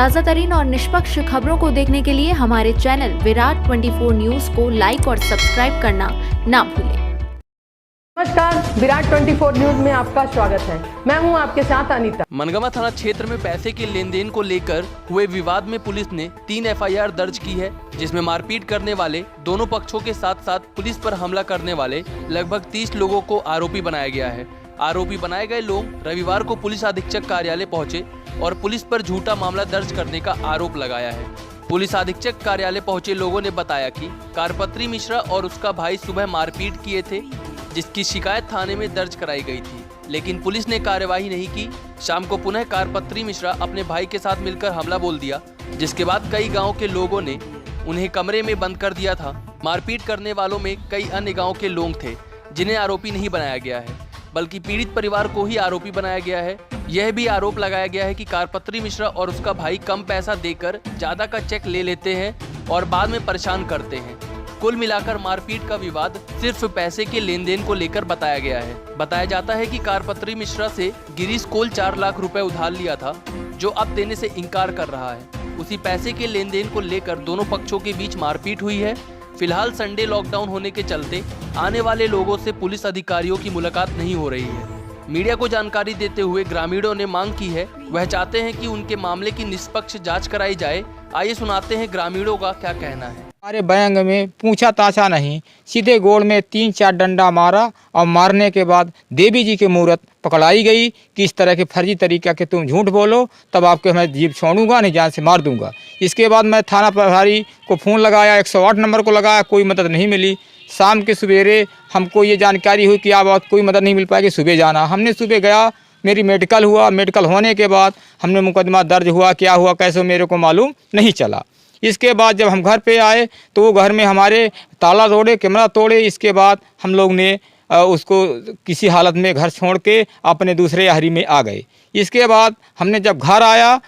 ताज़ा तरीन और निष्पक्ष खबरों को देखने के लिए हमारे चैनल विराट 24 न्यूज को लाइक और सब्सक्राइब करना ना भूलें। नमस्कार, विराट 24 न्यूज में आपका स्वागत है। मैं हूं आपके साथ अनीता। मनगवा थाना क्षेत्र में पैसे के लेन देन को लेकर हुए विवाद में पुलिस ने 3 एफआईआर दर्ज की है, जिसमें मारपीट करने वाले दोनों पक्षों के साथ साथ पुलिस पर हमला करने वाले लगभग 30 लोगों को आरोपी बनाया गया है। आरोपी बनाए गए लोग रविवार को पुलिस अधीक्षक कार्यालय पहुंचे और पुलिस पर झूठा मामला दर्ज करने का आरोप लगाया है। पुलिस अधीक्षक कार्यालय पहुंचे लोगों ने बताया कि कारपत्री मिश्रा और उसका भाई सुबह मारपीट किए थे, जिसकी शिकायत थाने में दर्ज कराई गई थी, लेकिन पुलिस ने कार्यवाही नहीं की। शाम को पुनः कारपत्री मिश्रा अपने भाई के साथ मिलकर हमला बोल दिया, जिसके बाद कई गांव के लोगों ने उन्हें कमरे में बंद कर दिया था। मारपीट करने वालों में कई अन्य गांव के लोग थे, जिन्हें आरोपी नहीं बनाया गया है, बल्कि पीड़ित परिवार को ही आरोपी बनाया गया है। यह भी आरोप लगाया गया है कि कारपत्री मिश्रा और उसका भाई कम पैसा देकर ज्यादा का चेक ले लेते हैं और बाद में परेशान करते हैं। कुल मिलाकर मारपीट का विवाद सिर्फ पैसे के लेन देन को लेकर बताया गया है। बताया जाता है कि कारपत्री मिश्रा से गिरीश कोल 4 लाख रुपए उधार लिया था, जो अब देने से इनकार कर रहा है। उसी पैसे के लेन देन को लेकर दोनों पक्षों के बीच मारपीट हुई है। फिलहाल संडे लॉकडाउन होने के चलते आने वाले लोगों से पुलिस अधिकारियों की मुलाकात नहीं हो रही है। मीडिया को जानकारी देते हुए ग्रामीणों ने मांग की है, वह चाहते हैं कि उनके मामले की निष्पक्ष जांच कराई जाए। आइए सुनाते हैं ग्रामीणों का क्या कहना है। हमारे बैंग में पूछा ताछा नहीं, सीधे गोड़ में 3-4 डंडा मारा और मारने के बाद देवी जी की मूर्त पकड़ाई गई कि इस तरह के फर्जी तरीका के तुम झूठ बोलो तब आपके मैं जीभ छोड़ूंगा, नहीं जान से मार दूंगा। इसके बाद मैं थाना प्रभारी को फ़ोन लगाया, 108 नंबर को लगाया, कोई मदद नहीं मिली। शाम के सवेरे हमको ये जानकारी हुई कि आप कोई मदद नहीं मिल पाएगी, सुबह जाना। हमने सुबह गया, मेरी मेडिकल हुआ। मेडिकल होने के बाद हमने मुकदमा दर्ज हुआ, क्या हुआ कैसे मेरे को मालूम नहीं चला। इसके बाद जब हम घर पे आए तो वो घर में हमारे ताला तोड़े, कैमरा तोड़े। इसके बाद हम लोग ने उसको किसी हालत में घर छोड़ के अपने दूसरे हरी में आ गए। इसके बाद हमने जब घर आया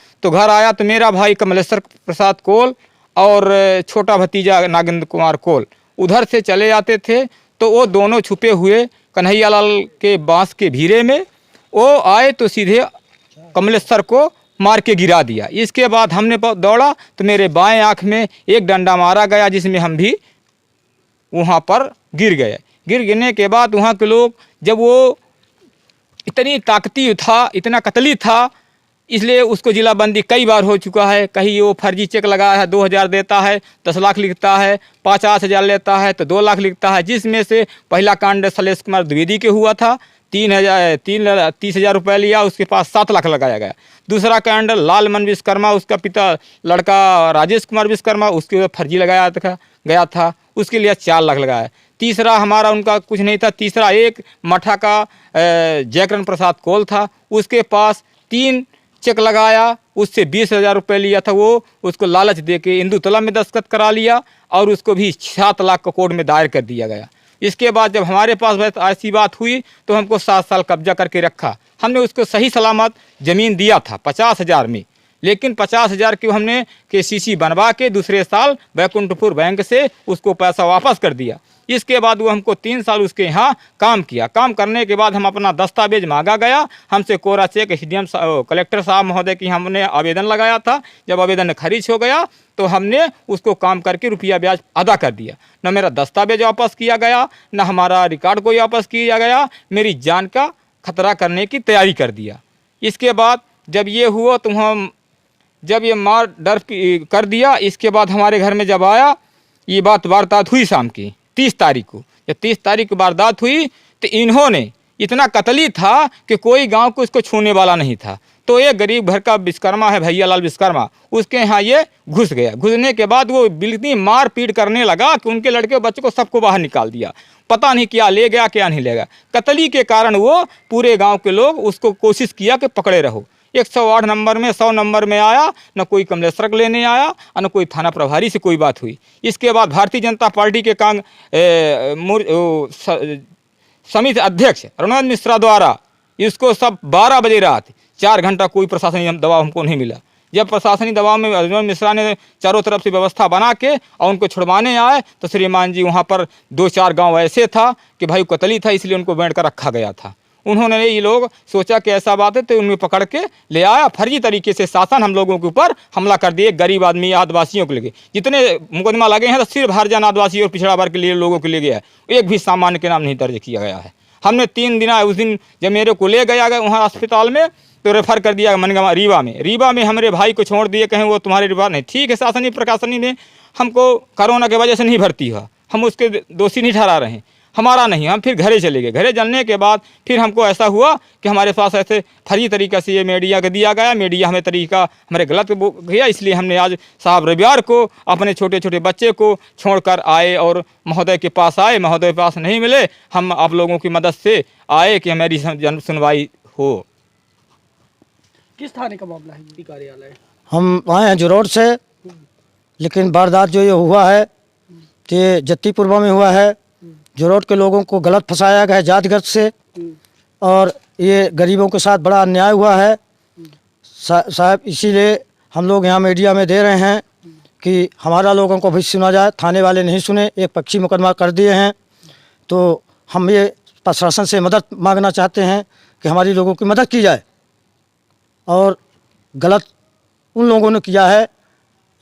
तो मेरा भाई कमलेश्वर प्रसाद कोल और छोटा भतीजा नागेंद्र कुमार कोल उधर से चले जाते थे, तो वो दोनों छुपे हुए कन्हैया लाल के बांस के भीरे में वो आए तो सीधे कमलेश्वर को मार के गिरा दिया। इसके बाद हमने दौड़ा तो मेरे बाएं आँख में एक डंडा मारा गया, जिसमें हम भी वहाँ पर गिर गए। गिरने के बाद वहाँ के लोग, जब वो इतनी ताकती था, इतना कतली था, इसलिए उसको जिलाबंदी कई बार हो चुका है। कहीं वो फर्जी चेक लगाया है, 2000 देता है, 10 लाख लिखता है, 50,000 लेता है तो 2 लाख लिखता है, जिसमें से पहला कांड शैलेश कुमार द्विवेदी के हुआ था, 30,000 रुपये लिया, उसके पास 7 लाख लगाया गया। दूसरा कांड लालमन विश्वकर्मा, उसका पिता लड़का राजेश कुमार विश्वकर्मा, उसके फर्जी लगाया गया था, उसके लिए 4 लाख लगाया। तीसरा हमारा उनका कुछ नहीं था। तीसरा एक मठा का जयकरण प्रसाद कोल था, उसके पास 3 चेक लगाया, उससे 20,000 रुपये लिया था। वो उसको लालच दे के इंदु तला में दस्तखत करा लिया और उसको भी 7 लाख का कोर्ट में दायर कर दिया गया। इसके बाद जब हमारे पास ऐसी बात हुई तो हमको 7 साल कब्जा करके रखा। हमने उसको सही सलामत ज़मीन दिया था 50,000 में, लेकिन 50,000 की हमने KCC बनवा के दूसरे साल बैकुंठपुर बैंक से उसको पैसा वापस कर दिया। इसके बाद वो हमको 3 साल उसके यहाँ काम किया। काम करने के बाद हम अपना दस्तावेज मांगा गया, हमसे कोरा चेक SDM कलेक्टर साहब महोदय की हमने आवेदन लगाया था। जब आवेदन खारिज हो गया तो हमने उसको काम करके रुपया ब्याज अदा कर दिया। न मेरा दस्तावेज वापस किया गया, न हमारा रिकॉर्ड कोई वापस किया गया, मेरी जान का खतरा करने की तैयारी कर दिया। इसके बाद जब ये हुआ तो हम जब ये मार डर कर दिया, इसके बाद हमारे घर में जब आया, ये वारदात हुई शाम की 30 तारीख को। जब 30 तारीख को वारदात हुई तो इन्होंने इतना कतली था कि कोई गांव को इसको छूने वाला नहीं था। तो एक गरीब घर का विश्वकर्मा है, भैया लाल विश्वकर्मा, उसके यहाँ ये घुस गया। घुसने के बाद वो बिल्कुल मार पीट करने लगा कि उनके लड़के बच्चों को सबको बाहर निकाल दिया। पता नहीं क्या ले गया क्या नहीं ले गया। कतली के कारण वो पूरे गाँव के लोग उसको कोशिश किया कि पकड़े रहो। 108 नंबर में 100 नंबर में आया, न कोई कमलेश्वर को लेने आया और न कोई थाना प्रभारी से कोई बात हुई। इसके बाद भारतीय जनता पार्टी के समिति अध्यक्ष रणोज मिश्रा द्वारा इसको सब 12 बजे रात 4 घंटा कोई प्रशासनिक दबाव हमको नहीं मिला। जब प्रशासनिक दबाव में रणोज मिश्रा ने चारों तरफ से व्यवस्था बना के और उनको छुड़वाने आए तो श्रीमान जी वहाँ पर 2-4 गाँव ऐसे था कि भाई कतली था, इसलिए उनको बैंड कर रखा गया था। उन्होंने ये लोग सोचा कि ऐसा बात है तो उन्हें पकड़ के ले आया, फर्जी तरीके से शासन हम लोगों के ऊपर हमला कर दिए, गरीब आदमी आदिवासियों के लिए। जितने मुकदमा लगे हैं तो सिर्फ हरिजन आदिवासी और पिछड़ा वर्ग के लिए लोगों के लिए गया है, एक भी सामान्य के नाम नहीं दर्ज किया गया है। हमने 3 दिन उस दिन जब मेरे को ले गया वहाँ अस्पताल में तो रेफर कर दिया मनगांव रीवा में हमारे भाई को छोड़ दिए, कहें वो तुम्हारे रिवा नहीं। ठीक है, शासनिक प्रशासनिक ने हमको कोरोना की वजह से नहीं भर्ती हुआ, हम उसके दोषी नहीं ठहरा रहे, हमारा नहीं। हम फिर घरे चले गए। घरे चलने के बाद फिर हमको ऐसा हुआ कि हमारे पास ऐसे फर्जी तरीक़ा से ये मीडिया को दिया गया, मीडिया हमें तरीका हमारे गलत किया, इसलिए हमने आज साहब रविवार को अपने छोटे छोटे बच्चे को छोड़कर आए और महोदय के पास आए। महोदय के पास नहीं मिले, हम आप लोगों की मदद से आए कि हमारी सुनवाई हो। किस थाने का मामला है, जी कार्यालय? हम आए हैं जरोड़ से, लेकिन वारदात जो ये हुआ है ये जत्तीपुरवा में हुआ है। जरोड़ के लोगों को गलत फंसाया गया है जातिगत से, और ये गरीबों के साथ बड़ा अन्याय हुआ है साहब। इसीलिए हम लोग यहाँ मीडिया में दे रहे हैं कि हमारा लोगों को भी सुना जाए। थाने वाले नहीं सुने, एक पक्षी मुकदमा कर दिए हैं। तो हम ये प्रशासन से मदद मांगना चाहते हैं कि हमारी लोगों की मदद की जाए। और गलत उन लोगों ने किया है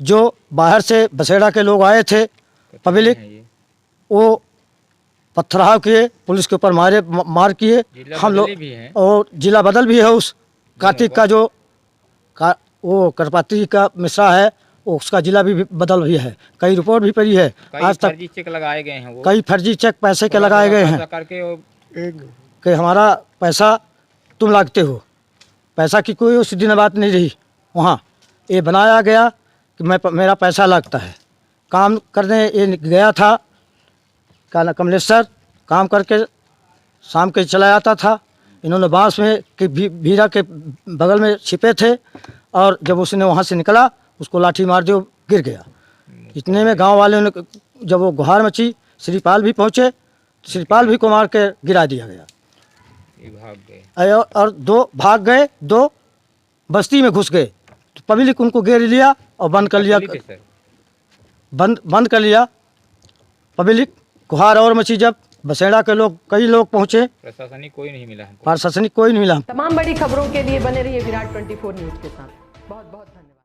जो बाहर से बसेड़ा के लोग आए थे, पब्लिक, वो पत्थरहाव किए, पुलिस के ऊपर मार किए हम लोग। और जिला बदल भी है उस कार्तिक का जो वो करपात्री का मिश्रा है, उसका जिला भी बदल भी है। कई रिपोर्ट भी पड़ी है, आज तक फर्जी चेक लगाए गए हैं, कई फर्जी चेक पैसे के लगाए गए हैं कि हमारा पैसा तुम लागते हो। पैसा की कोई उस दिन बात नहीं रही, वहाँ ये बनाया गया कि मेरा पैसा लगता है। काम करने ये गया था कमलेश्वर, काम करके शाम के चला जाता था। इन्होंने बांस में कि भीरा के बगल में छिपे थे, और जब उसने वहाँ से निकला उसको लाठी मार दी, गिर गया। इतने में गांव वाले ने जब वो गुहार मची, श्रीपाल भी पहुँचे, श्रीपाल भी को मार के गिरा दिया गया। भाग गए और 2 भाग गए, 2 बस्ती में घुस गए। तो पब्लिक उनको घेर लिया और बंद कर लिया, बंद कर लिया। पब्लिक गुहार और मची, जब बसेड़ा के लोग कई लोग पहुंचे, प्रशासनिक कोई नहीं मिला। तमाम बड़ी खबरों के लिए बने रहिए विराट 24 न्यूज़ के साथ। बहुत बहुत